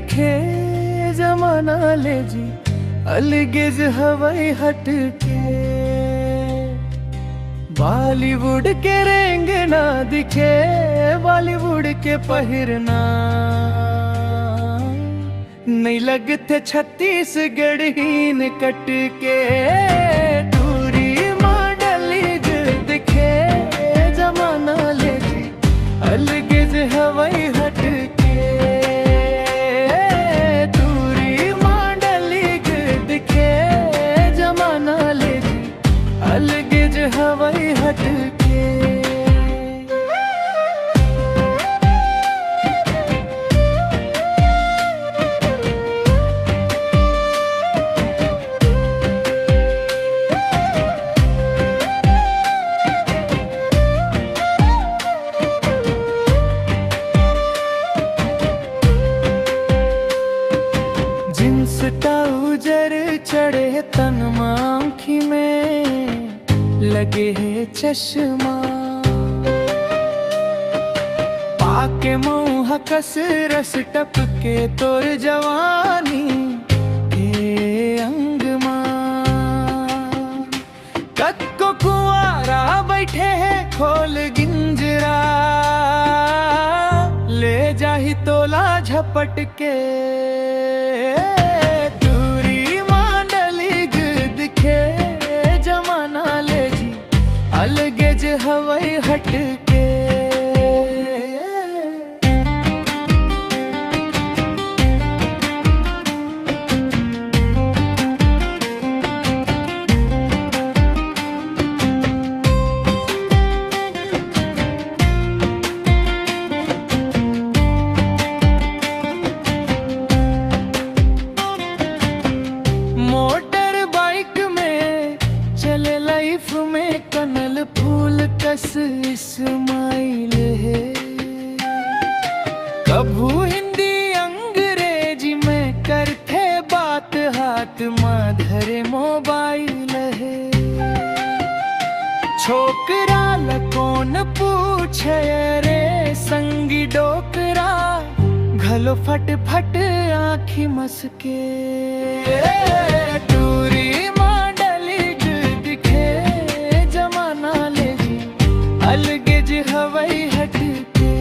दिखे जमाना ले जी, अलगेज हवाई हट के। बॉलीवुड के रेंग ना दिखे, बॉलीवुड के पहिरना नहीं लगते छत्तीसगढ़ीन कट के। टूरी मॉडलिंग दिखे जमाना ले जी, अलगेज हवाई हट के। टूरी मॉडलिंग दिखे जमाना ले जी, अलगेज हवाई हट के। जींस ट्राउजर चढ़े तन आँखी में लगे है चश्मा, पाके मुँह कस रस टपके तोर जवानी के अंगमा। कक्को कुंवारा बैठे है खोल गिंजरा, ले जाही तोला झपट के। टूरी मॉडलिंग दिखे जमाना ले जी, अलगेज हवाई हट के। मोटर बाइक में चले लाइफ में कनल फूल कस इस्माइल है। कभू हिंदी अंग्रेजी में करते बात, हाथ माधरे मोबाइल है। छोकरा लकोन पूछे रे संगी डोकरा, घलो फट फट आँखी मसके। टूरी मॉडलिंग दिखे जमाना ले जी, अलगेज हवाई हट के।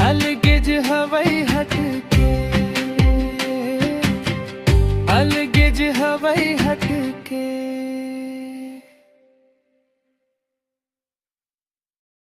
अलगेज हवाई हट के, अलगेज हवाई हट के।